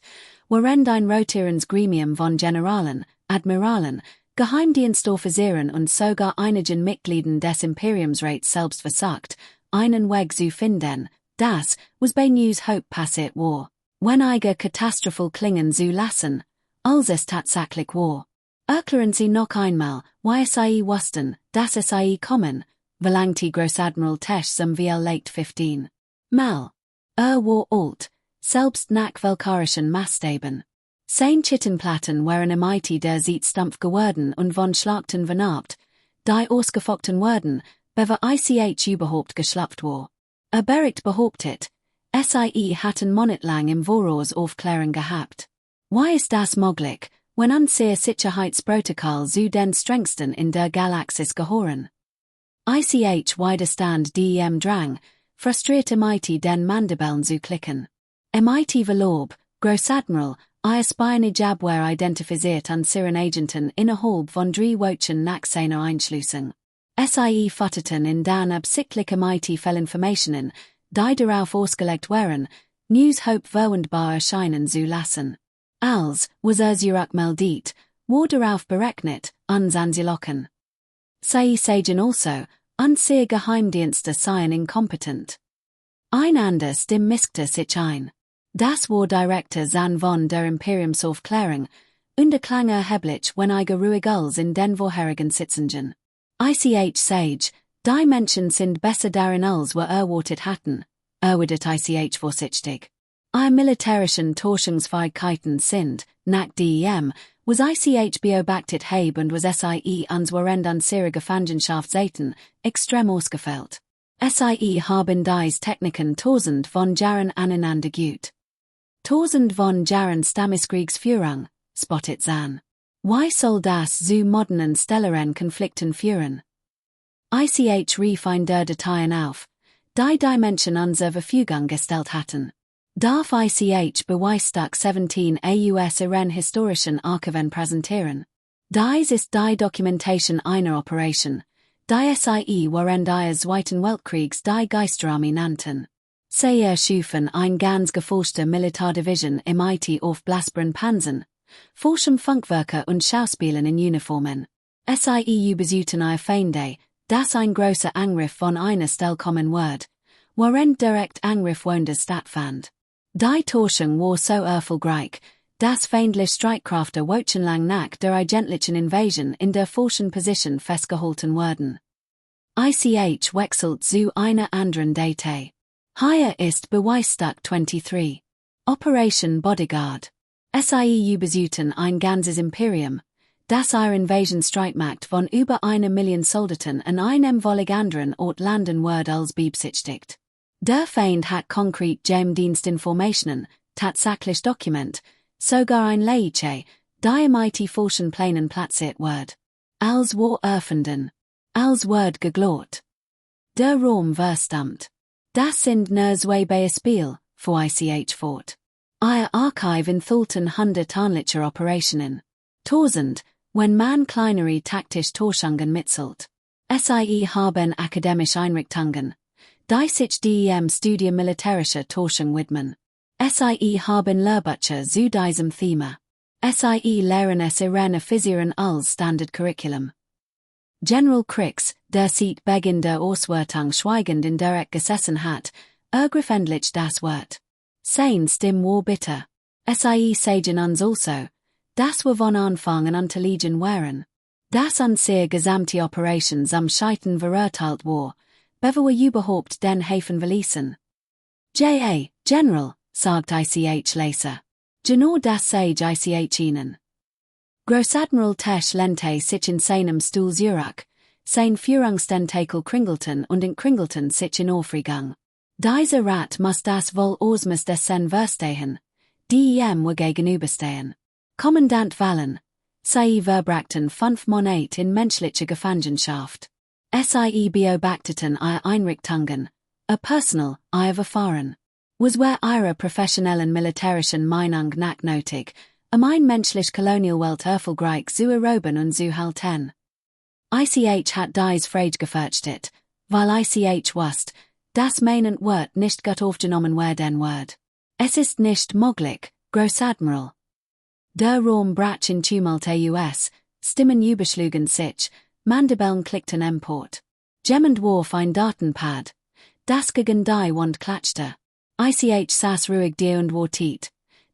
während ein rotierendes Gremium von Generalen, Admiralen, Geheimdienstoffizieren und sogar einigen Mitgliedern des Imperiumsrats selbst versucht, einen Weg zu finden, Das was bei News Hope passiert war. Wenn einige Katastrophal klingen zu lassen, als es tatsächlich war. Erklären Sie noch einmal, wie Sie wussten, dass es kommen, verlangt die Großadmiral Tesch zum VL late 15. Mal. War alt, selbst nach weltkarischen Maßstäben. Sein Chittenplatten waren MIT der Seat stumpf geworden und von Schlachten vernarbt, die ausgefochten wurden, bever ICH überhaupt geschlappt war. Bericht behauptet, SIE hatten monatelang im Voraus Aufklärung gehabt. Wie ist das möglich, wenn unser Sicherheitsprotokoll zu den strengsten in der Galaxis gehören? ICH Widerstand dem Drang, frustrierte MIT den Mandibeln zu klicken. MIT Verlob, Großadmiral, Spionage Abwehr identifiziert an Siren Agenten innerhalb von 3 Wochen nach seiner Einschließung. SIE futterten in dan absichtliche MIT Fellinformationen, die darauf ausgelegt waren, News Hope verwendbar erscheinen zu lassen. Als, was meldet, war darauf berechnet, uns anzulocken. Sie sagen also, unsere Geheimdienste seien inkompetent. Ein anderes Stimm miskte sich ein. Das war Director Zan von der Imperiumsaufklärung, und klang erheblich wenn ruhig als in den vorherigen Sitzungen. ICH sage, die Menschen sind besser darin als wir erwartet hatten, erwidert ICH vorsichtig. Militärischen Täuschungsfähigkeiten sind, nach dem, was ICH beobachtet habe und was SIE ans Warend unsere Gefangenschaft seiten, extrem ausgefällt. SIE haben dies Techniken tausend von Jahren aneinander gut. Tausend von Jahren Stammeskriegsführung, spottet Zan. Wie soll das zu modernen stellaren Konflikten führen? ICH refined der Dateien auf, die Menschen unserer Verfügung gestellt hatten. Darf ICH Beweisstück 17 AUS Iran historischen Archiven präsentieren? Dies ist die Dokumentation einer Operation, die SIE während des Zweiten Weltkriegs die Geisterarmee nannten. Sie schufen ein ganz geforschte Militärdivision im IT auf blasbaren Panzern, forschem Funkwerke und Schauspielen in Uniformen. SIE besuchten ihr Feinde, das ein großer Angriff von einer Stelle kommen wird, während direkt Angriff woanders stattfand. Die Täuschung war so erfolgreich, dass feindliche Streitkräfte wochenlang nach der eigentlichen Invasion in der falschen Position festgehalten wurden. ICH wechselt zu einer anderen Date. Hier ist Beweisstück 23. Operation Bodyguard. SIE besuchten ein ganzes Imperium, das ihr Invasion-Streitmacht von über 1 Million Soldaten an einem wollig anderen Ort landen wird als beabsichtigt. Der Feind hat konkret Geheimdienstinformationen, tatsächlich Dokument, sogar ein Leiche, die im IT-falschen Plänen platziert wird. Als war erfunden. Als wird geglaubt. Der Raum verstammt. Das sind nur zwei Beispiele, fuhr ICH fort. Ihr Archive enthalten 100 ähnliche Operationen. Tausend, wenn man kleinere taktische Täuschungen mitzählt. SIE haben akademische Einrichtungen, die sich dem Studium militärischer Täuschung widmen. SIE haben Lehrbücher zu diesem Thema. SIE lehren es Iranifisieren als Standard Curriculum. General Kriegs, der seit Beginn der Auswertung schweigend in der gesessen hat, ergriff endlich das Wort. Sein Stimm war bitter. SIE sagen uns also, dass wir von Anfang an intelligent waren. Dass unsere gesamte Operations am Scheitern verurteilt war, bevor wir überhaupt den Hafen verließen. General, sagt ICH Leser. Genau das sage ICH Ihnen. Großadmiral Tesch lehnte sich in seinem Stuhl zurück, sein Führungstentakel kringelten und in Kringelten sich in Aufregung. Dieser Rat muss das wohl Ausmaß dessen verstehen, die ihm wir gegenüberstehen. Kommandant Wallen, Sie verbrachten 5 Monate in menschlicher Gefangenschaft. SIE beobachteten ihr Einrichtungen, personal, ihr Verfahren. Was wär ihre professionellen militärischen Meinung nach nötig, ein menschlich Kolonialwelt erfolgreich zu erobern und zu halten. ICH hat dies Frage gefürchtet, weil ICH wusste, dass meinend Wort nicht gut aufgenommen werden wird. Es ist nicht möglich, Großadmiral. Der Raum brach in Tumult aus, Stimmen überschlugen sich, Mandibeln klickten emport. Jemand warf ein Datenpad, das gegen die Wand klatschte. Ich saß ruhig dir und wartet.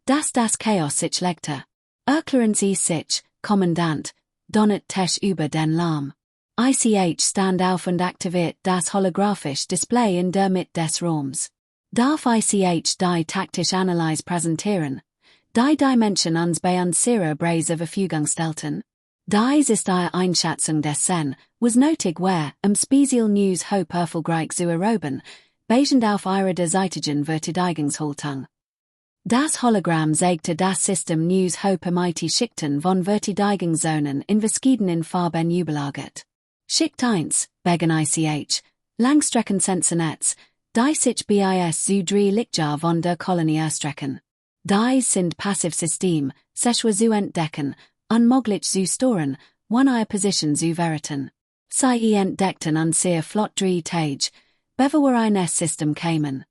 Das Chaos sich legte. Erklärens sich, Kommandant, donnet Tesch über den Lärm. Ich stand auf und aktiviert das holographisch Display in der Mitte des Raums. Darf ich die taktisch Analyse präsentieren? Die Menschen uns bei unserer Preise Verfügung stellten? Dies ist ihre Einschätzung des Sen, was nötig wär, Special News Hope erfolgreich zu erproben, basierend auf ihrer derzeitigen Verteidigungshaltung. Das Hologramm zeigte das System News Hope MIT Schichten von Verteidigungszonen in verschiedenen Farben überlagert. Schicht 1, Begen ich, Langstreckensensernetz, die sich bis zu 3 Lichtjahr von der Kolonie erstrecken. Dies sind Passivsystem, sechwa zu entdecken, unmöglich zu storen, one Position zu veriten. Sie entdeckten an sehr flott 3 Tage, bevor ein System kämen.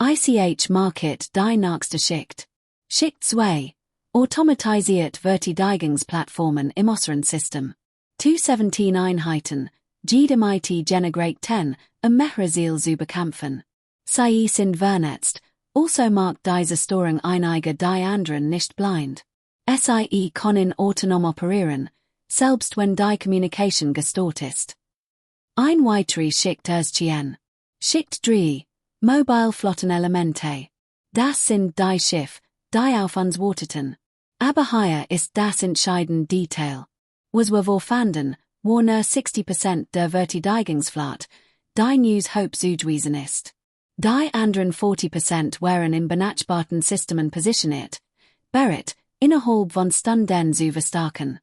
Ich market die nächste Schicht. Schicht 2, automatisiert Verteidigungsplattformen im äußeren System. 217 Einheiten, jede MIT generate 10, mehrere zu bekämpfen. Sie sind vernetzt, also macht diese Störung einige die anderen nicht blind. Sie können autonom operieren, selbst wenn die Communication gestört ist. Ein weitere Schicht erschien. Schicht 3, Mobile Flottenelemente. Das sind die Schiff, die auf uns warteten. Aber hier ist das entscheidende Detail. Was wir vorfanden, war nur 60% der Verteidigungsflotte, die News Hope zugewiesen ist. Die anderen 40% waren in benachbarten Systemen positioniert, Bereits, innerhalb von Stunden zu verstärken.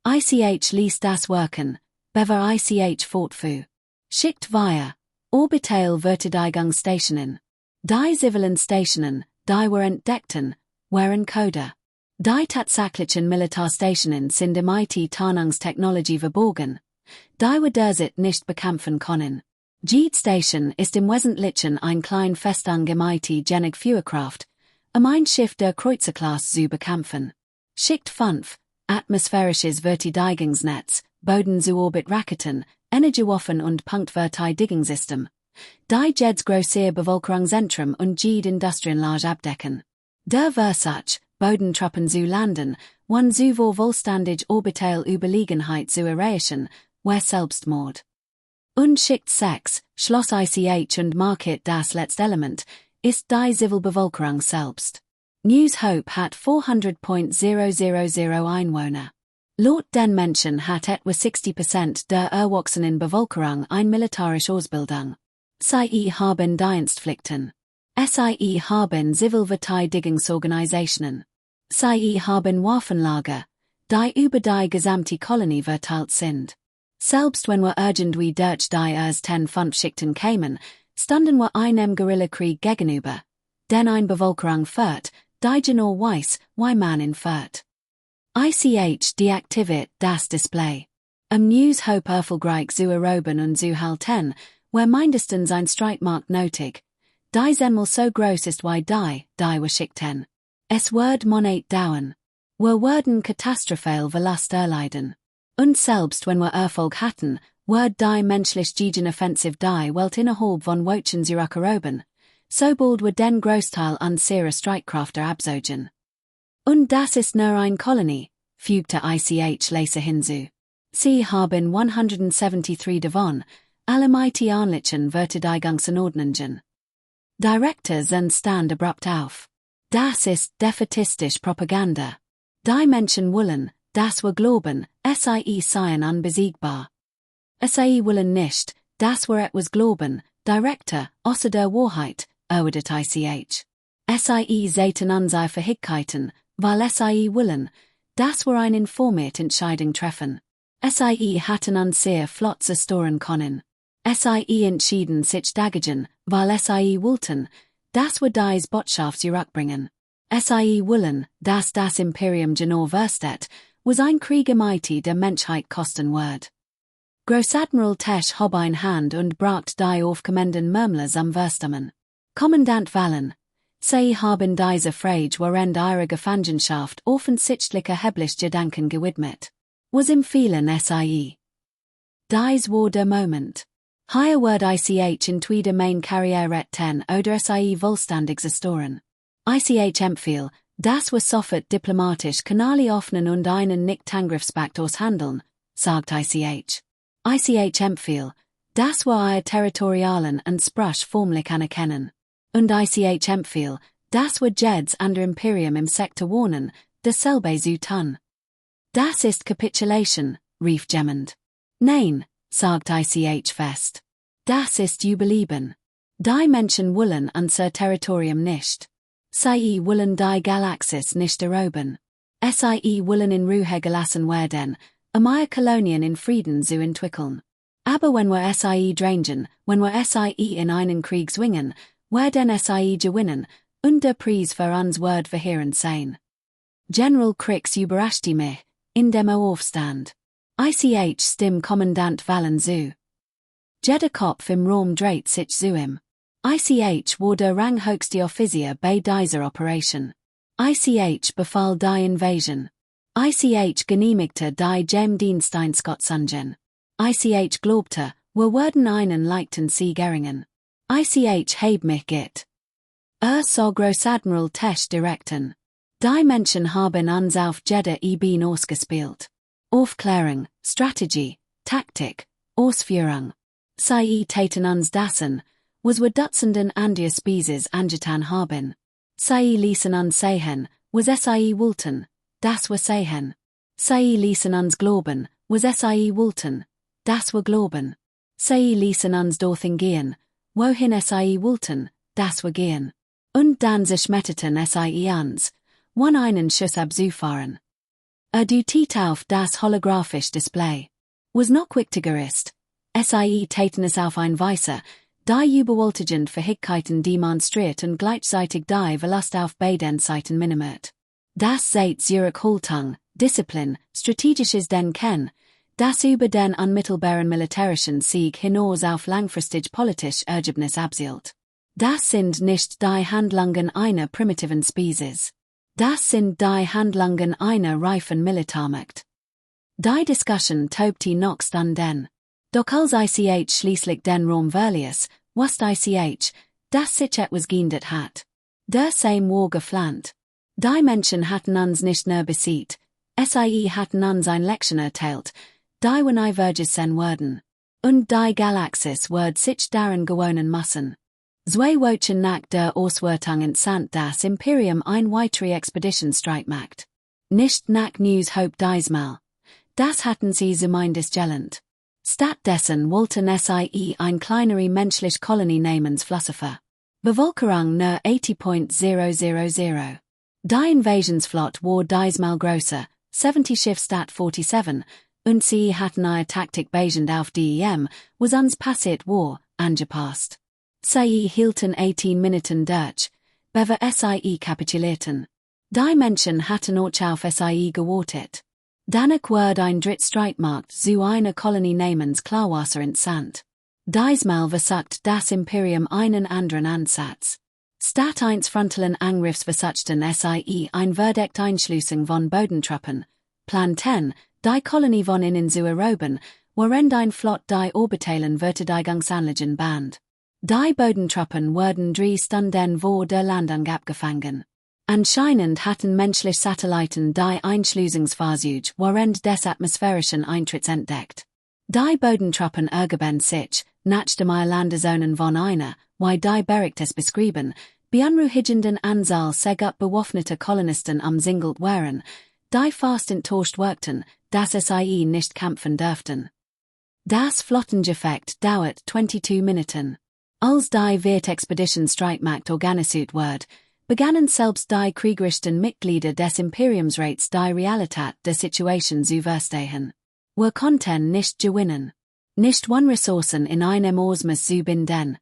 Ich ließ das wirken, bevor ich fortfuhr. Schicht 4, Orbital Verteidigungsstationen. Die zivilen Stationen, die wir entdeckten, waren Coder. Die tatsächlichen Militärstationen sind im IT-Tarnungstechnologie verborgen, die wir derzeit nicht bekämpfen können. Jede Station ist im Wesentlichen ein klein festangemeinte Führerkraft, ein Schiff der Kreuzerklasse zu bekämpfen. Schicht 5, atmosphärisches Verteidigungsnetz, Boden zu Orbit-Raketen, Energiewaffen und Punktverteidigungssystem. Die Jeds große Bevölkerungszentrum und jede Industrienlage abdecken. Der Versuch, Bodentruppen zu landen, one zu wohlstandig orbital Überlegenheit zu erreichen, war Selbstmord. Und Schicht 6, Schloss ich und market das letzte Element, ist die Zivilbevölkerung selbst. News Hope hat 400.000 Einwohner. Laut den Menschen hat etwa 60% der erwachsenen Bevölkerung eine militärische Ausbildung. Sie haben Dienstpflichten. Sie haben Zivilverteidigungsorganisationen. Sie haben Waffenlager, die über die gesamte Kolonie verteilt sind. Selbst wenn wir irgendwie durch die erst 5 Schichten kämen, standen wir einem Guerillakrieg gegenüber, denn eine Bevölkerung führt, die genau weiß, wie man ihn führt. Ich deaktiviert das Display. News Hope erfolgreich zu erproben und zu halten, wär mindestens ein Streitmarkt nötig. Die einmal so groß ist wie die wir schickten. Es wird Monat dauern. Wir werden katastrophal Verlust erleiden. Und selbst wenn wir Erfolg hatten, wird die menschlich Gegenoffensive die Welt innerhalb von Wochen zurückerobern, sobald wir den Großteil unserer Streitkräfte absogen. Und das ist nur eine Kolonie, fügte ich leise hinzu. Sie haben 173 davon, alle ähnlichen Verteidigungsordnungen. Directors und stand abrupt auf. Das ist defaitistisch Propaganda. Die Menschen wollen, dass wir glauben, sie seien unbesiegbar. Sie wollen nicht, dass wir etwas glauben, Director, außer der Wahrheit, erwidert ich. Sie sehen unsere Fähigkeiten, weil sie wollen, dass wir eine informierte Entscheidung treffen. Sie hatten uns sehr flott zerstören können. Sie entschieden sich dagegen, weil sie wollten, dass wir dies Botschaft zurückbringen. Sie wollen, dass das Imperium genau versteht, was ein Krieg im IT der Menschheit kosten wird. Großadmiral Tesch hob ein Hand und bracht die aufkommenden Murmlers am Verstammen. Kommandant Wallen, Sie haben diese Frage während ihrer Gefangenschaft offensichtlich erheblich Gedanken gewidmet. Was empfehlen Sie? Dies war der Moment. Higher word ich in tweede mijn carrière 10 oder sie volstand existoren. Ich empfehl, das was soffert diplomatisch kanali offenen und einen nicht angriffspakt aushandeln, sagt ich. Ich empfehl, das war ihr territorialen und Spruch formlich anerkennen. Und ich empfehl, das war Jeds ander Imperium im Sektor warnen, dasselbe zu tun. Das ist Capitulation, rief jemand. Nein, sagt ich fest. Das ist Überleben. Die Menschen wollen unser Territorium nicht. Sie wollen die Galaxis nicht erobern. Sie wollen in Ruhe gelassen werden, ihr Kolonien in Frieden zu entwickeln. Aber wenn wir sie drängen, wenn wir sie in einen Krieg zwingen, werden sie gewinnen, und der Preis für uns wird verheerend sein. General Kriegs überraschte mich, indem aufstand. Ich stimme Kommandant Wallen zu. Jeder Kopf im Raum dreht sich zu ihm. Ich war der ranghöchste Offizier bei dieser Operation. Ich befahl die Invasion. Ich genehmigte die Geheimdiensteinskotzungen. Ich glaubte, wir würden einen leichten Sieg erringen. Ich heb mich git. So Großadmiral Tesch direkten. Die Menschen haben uns auf jeder Ebene ausgespielt. Aufklärung, Strategie, Taktik, Ausführung. Sie taten uns dassen, was wir Dutzenden andere Spezies angetan haben. Sie ließen uns sehen, was sie wollten, das wir sehen. Sie ließen uns glauben, was sie wollten, das wir glauben. Sie ließen uns dorthin gehen, wohin sie wollten, das wir gehen. Und dann zerschmetterten sie uns, einen Schuss abzufahren. Dutit auf das holographisch Display. Was noch wichtiger ist, sie taten es auf ein Weise, die überwältigend Fähigkeiten demonstriert und gleichzeitig die Verlust auf beiden Seiten minimiert. Das seit Zurich Haltung, Disziplin, strategisches Denken, das über den unmittelbaren militärischen Sieg hinaus auf langfristig politisch Ergebnis abzielt. Das sind nicht die Handlungen einer primitiven Spezies. Das sind die Handlungen einer reifen Militärmacht. Die Diskussion tobte noch stunden. Doch als ich schließlich den Raum verließ, wusste ich, dass sich etwas geändert hat. Der same war geplant. Die Menschen hatten uns nicht nur besiegt, sie hatten uns ein Lektion erteilt, die wir nie vergessen werden. Und die Galaxis wird sich daran gewöhnen müssen. Zwei Wochen nach der Auswertung entsandt das Imperium ein weitere Expeditionstreit macht. Nicht nach News Hope diesmal. Das hatten sie zumindest gelernt. Stattdessen wollten sie ein kleinere menschliche Kolonie namens Philosopher. Bevölkerung nur 80.000. Die Invasionsflotte war diesmal größer, 70 Schiff statt 47, und sie hatten ihre Taktik basierend auf dem, was uns passiert war, angepasst. Sie hielten 18 Minuten durch, bevor sie kapitulierten. Die Menschen hatten auch auf sie gewartet. Danach wurde ein Drittstreitmacht zu einer Kolonie namens Klarwasser entsandt. Diesmal versucht das Imperium einen anderen Ansatz. Statt eines frontalen Angriffs versuchten sie ein verdeckt Einschließung von Bodentruppen, Plan 10, die Kolonie von innen zu erobern, während ein Flott die orbitalen Verteidigungsanlagen band. Die Bodentruppen wurden 3 Stunden vor der Landung abgefangen. Anscheinend hatten menschliche Satelliten die Einschließungsfahrzeuge während des atmosphärischen Eintritts entdeckt. Die Bodentruppen ergeben sich, nachdem ihre Landezonen von einer, wie die Bereits beschrieben, beunruhigenden Anzahl sehr bewaffneter Kolonisten umsingelt waren, die fast enttäuscht wirkten, dass sie nicht kämpfen dürften. Das Flottengefecht dauert 22 Minuten. Als die Wirt-Expedition-Streitmacht organisiert wird, begannen selbst die kriegerischen Mitglieder des Imperiumsrats die Realität der Situation zu verstehen. Wir konnten nicht gewinnen. Nicht one Ressourcen in einem Ausmaß zu binden,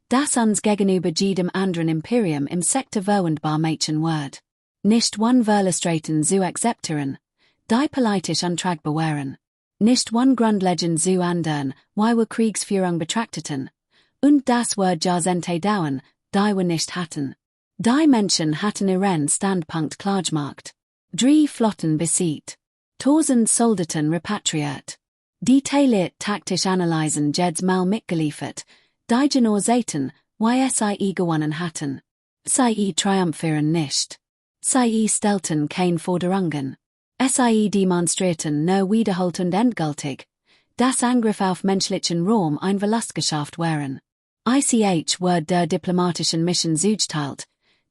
das uns gegenüber jedem anderen Imperium im Sektor verwendbar machen wird. Nicht one Verlustraten zu akzeptieren, die politisch untragbar wären. Nicht one Grundlegend zu ändern, wie wir Kriegsführung betrachteten. Und das wird Jahrzehnte dauern, die wir nicht hatten. Die Menschen hatten ihren Standpunkt klargemacht. 3 Flotten besiegt. 1000 Soldaten repatriiert. Detailliert taktisch analysen jeds mal mitgeliefert, die Genorzaten, YSIE gewonnen hatten. SciFi triumphieren nicht. SciFi stellten keine Forderungen. SciFi demonstrierten nur wiederholt und endgültig, dass Angriff auf menschlichen Raum ein Verlustgeschäft wären. ICH wurde der diplomatischen Mission zugeteilt,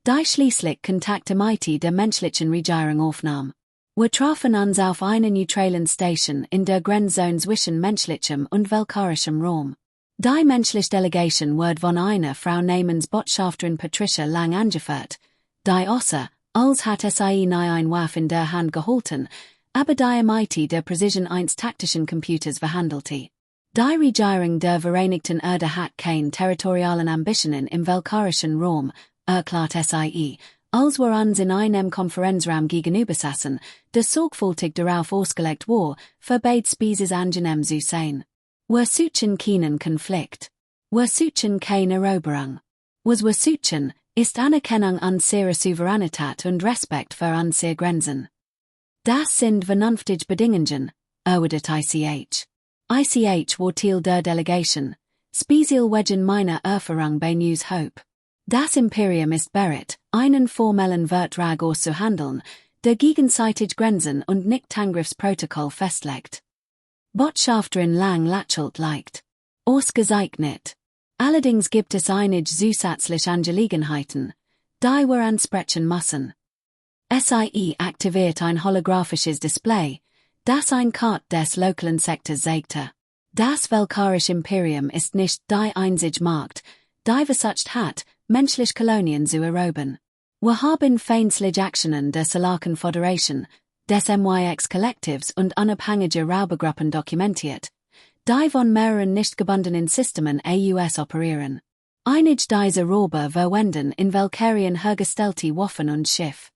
die schließlich Kontakte mit der menschlichen Regierung aufnahm. Wir trafen uns auf einer neutralen Station in der Grenzzone zwischen menschlichem und völkischem Raum. Die menschliche Delegation wurde von einer Frau namens Botschafterin Patricia Lang angeführt, die außer als hat SciFi nie ein Waffe in der Hand gehalten, aber die mit der Precision eines taktischen Computers verhandelte. Die Regierung der Vereinigten Erde hat keine territorialen Ambitionen im völkischen Raum, erklärt SciFi, als wir uns in einem Konferenzraum gegenübersaßen, der sorgfältig darauf ausgelegt war, für beide Species angenehm zu sein. Wir suchen keinen Konflikt. Wir suchen keine Eroberung. Was wir suchen, ist Anerkennung unserer Souveränität und Respekt für unsere Grenzen. Das sind vernünftige Bedingungen, erwidert ICH. ICH war Teil der Delegation, speziell wegen meiner Erfahrung bei News Hope. Das Imperium ist bereit, einen formellen Vertrag auszuhandeln, der gegenseitig Grenzen und Nicht-Angriffsprotokoll festlegt. Botschafterin Lang lächelt leicht. Ausgezeichnet. Allerdings gibt es einige zusätzliche Angelegenheiten, die wir ansprechen müssen. SciFi aktiviert ein holographisches Display, das ein Karte des lokalen Sektors zeigte. Das völkische Imperium ist nicht die einzige Macht, die versucht hat, menschliche Kolonien zu erobern. Wir haben feindliche Aktionen der Solaken Föderation, des MYX-Kollektivs und unabhängiger Raubergruppen dokumentiert, die von mehreren nicht gebundenen Systemen AUS operieren. Einige dieser Räuber verwenden in welcherien hergestellte Waffen und Schiff.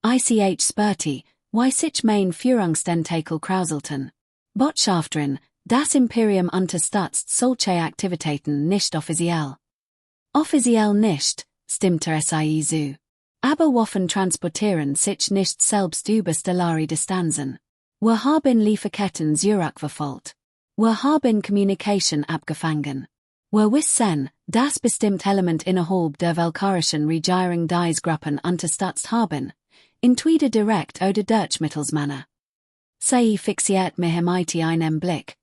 ICH spürte, wie sich mein Führungstentakel krauselten. Botschafterin, das Imperium unterstützt solche Aktivitäten nicht offiziell. Offiziell nicht, stimmte SciFi zu. Aber Waffen transportieren sich nicht selbst über stellare Distanzen. Wir haben Lieferketten zurückverfolgt. Wir haben Communication abgefangen. Wir wissen, dass bestimmte Element innerhalb der völkischen Regierung diese Gruppen unterstützt haben, entweder direkt oder durch Mittelsmänner. SciFi fixiert mich mit einem Blick,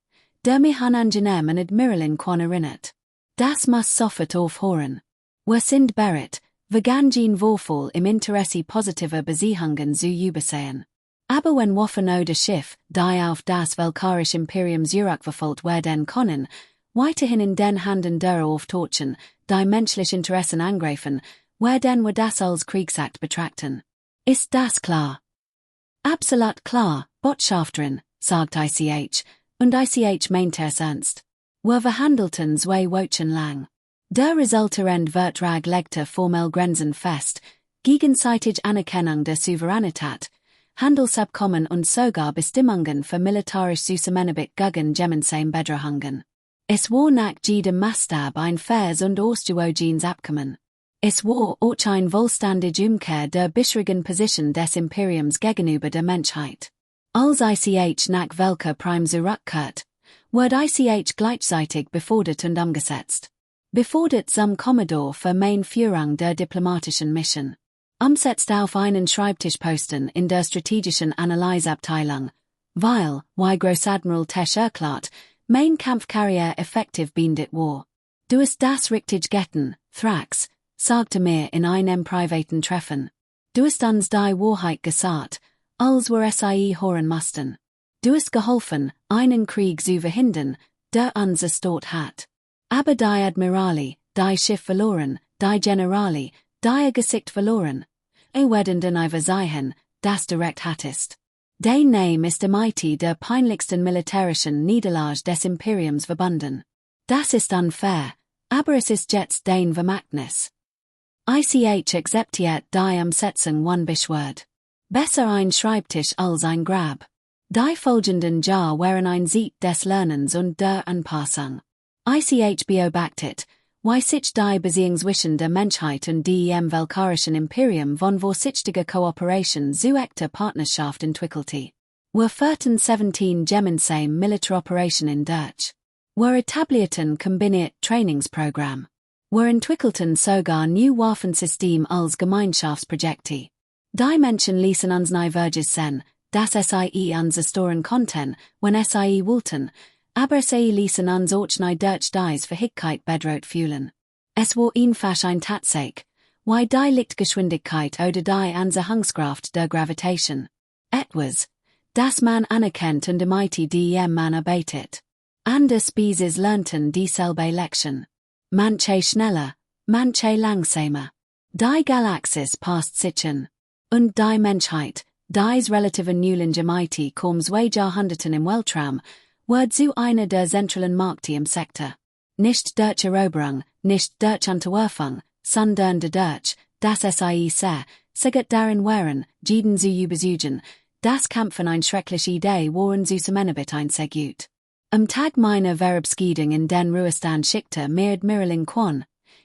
der mich an angenehmen Admiralin erinnert. Das muss sofort aufhören. Wir sind bereit, vegan Vorfall im Interesse positiver Beziehungen zu übersehen. Aber wenn Waffen oder Schiff, die auf das völkische Imperium zurückverfolgt werden können, weiterhin in den Händen derer auftauchen, die menschliche Interessen angreifen, werden wir das als Kriegsakt betrachten. Ist das klar? Absolut klar, Botschafterin, sagt ICH, und ICH meint es ernst. Wir verhandelten 2 Wochen lang. Der resultierende Vertrag legte formell Grenzen fest, gegenseitig Anerkennung der Souveränität, Handelsabkommen und sogar Bestimmungen für militärisch Zusammenarbeit gegen gemeinsame Bedrohungen. Es war nach jedem Maßstab ein faires und ausgewogenes Abkommen. Es war auch eine vollständige Umkehr der bisherigen Position des Imperiums gegenüber der Menschheit. Als ICH nach welcher Prime zurückkehrt, wird ICH gleichzeitig befördert und umgesetzt. Befördert zum Commodore für meine Führung der diplomatischen Mission. Umsetzt auf einen Schreibtischposten in der strategischen Analyseabteilung, weil, wie Großadmiral Tesch erklärt, mein Kampfkarriere effektiv beendet war. Du hast das richtig getan, Thrax, sagte mir in einem privaten Treffen. Du hast uns die Wahrheit gesagt, als wir SciFi hören mussten. Du hast geholfen, einen Krieg zu verhindern, der uns erstört hat. Aber die Admirali, die Schiff verloren, die Generali, die Gesicht verloren. Werden den Iverseihen, das direkt hattest. Dein Name ist damit der peinlichsten militärischen Niederlage des Imperiums verbunden. Das ist unfair, aber es ist jetzt dein Vermächtnis. ICH akzeptiert die Umsetzung unbeschwert. Besser ein Schreibtisch als ein Grab. Die folgenden Jahr wären ein Sieg des Lernens und der Anpassung. ICH beobachtet, wie sich die Beziehung zwischen der Menschheit und dem völkischen Imperium von vorsichtiger Kooperation zu echter Partnerschaft entwickelte. Were 17 gemeinsame Militäroperation in Deutsch. Were etablierten kombiniert Trainingsprogramm. Were entwickelten sogar new Waffensystem als Gemeinschaftsprojekte. Die Menschen ließen uns nicht sen, das SIE uns Storen konnten, wenn SIE wollten, aber SIE ließen uns auch nicht durch dies Verhickkeit bedroht fühlen. Es war einfach ein Tatsache, wie die Lichtgeschwindigkeit oder die Anziehungskraft der Gravitation. Etwas, das man anerkennt und damit dem man arbeitet. Andere Species lernten dieselbe Lektion. Manche schneller, manche langsamer. Die Galaxis passt sichern. Und die Menschheit, dies relative Newlingemite kaum 2 Jahrhunderten im Weltraum, wird zu einer der zentralen Märkte im Sektor. Nicht durch Eroberung, nicht durch Unterwerfung, sondern durch, das SIE siget darin wären, jeden zu übersuchen, das Kämpfen eine schreckliche Idee waren zu Semenebit ein Segut. Am Tag meiner Verabschiedung in den Ruhestand schickte mir Miralin Quan,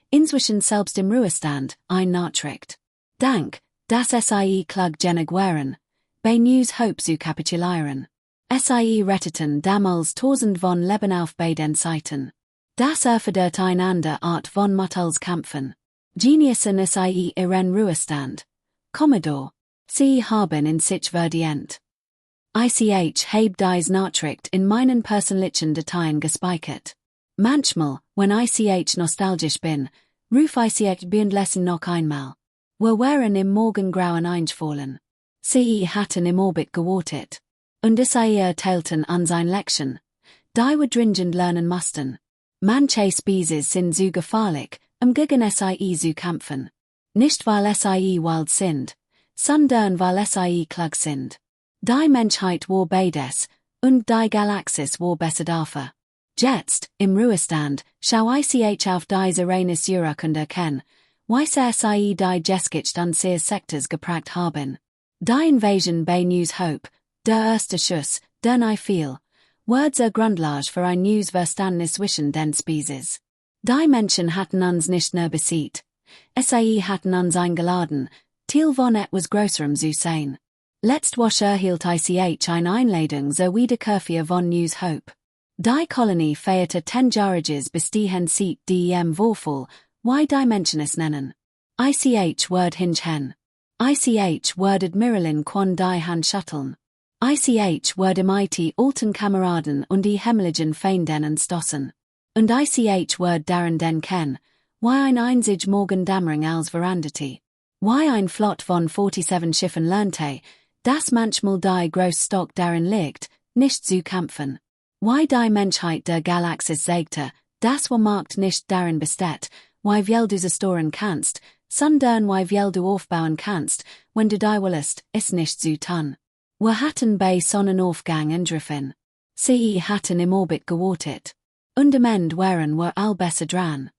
inzwischen selbst im Ruhestand, ein Nachricht. Dank, das SIE klug genug waren, bei News Hope zu kapitulieren. SIE retteten damals 1000 von Leben auf beiden Seiten. Das erfordert einander Art von Muttels Kämpfen. Geniusen SIE ihren Ruhestand. Commodore. Sie haben in sich verdient. Ich habe dies Nachricht in meinen persönlichen Dateien gespeichert. Manchmal, wenn ich nostalgisch bin, ruf ich währenddessen noch einmal. Wir waren im Morgengrauen eingefallen. Sie hatten im Orbit gewartet. Und sie erzählten an sein Lektion. Die wir dringend lernen mussten. Manche Species sind zu gefährlich, gegen SIE zu kämpfen. Nicht weil SIE wild sind, sondern weil SIE klug sind. Die Menschheit war beides, und die Galaxis war besser dafür. Jetzt, im Ruhestand, schau ich auf diese reines Jurakunde erkennen, wie SIE die Geskicht an sehr Sektors geprägt haben. Die Invasion bei News Hope, der erste Schuss, den ich fiel, Words Grundlage für ein News Verständnis zwischen den Species. Die Menschen hatten uns nicht nur besiegt. SIE hatten uns eingeladen, Thiel von etwas Größerem zu sein. Letzt Woche erhielt ich eine Einladung zur Wiederkehr von News Hope. Die Kolonie feierte 10-jähriges bestehen sieht dem Vorfall, wie die Menschen es nennen. Ich word hinge hen. Ich wordet Miralin Quan die Hand shutteln. Ich word mighty alten Kameraden und die hemmeligen Feinden stossen. Und ich word darin den ken, wie ein einzig Morgendämmerung als Verandete. Wie ein Flott von 47 Schiffen lernte, das manchmal die Großstock darin liegt, nicht zu kämpfen. Wie die Menschheit der Galaxis sagte, das Markt nicht darin besteht, wie viel du zerstören kannst, sondern wie viel du aufbauen kannst, wenn du die willst, es nicht zu tun. Wir hatten bei Sonnenaufgang entgriffen. Sie hatten im Orbit gewartet. Und am Ende waren wir all besser dran.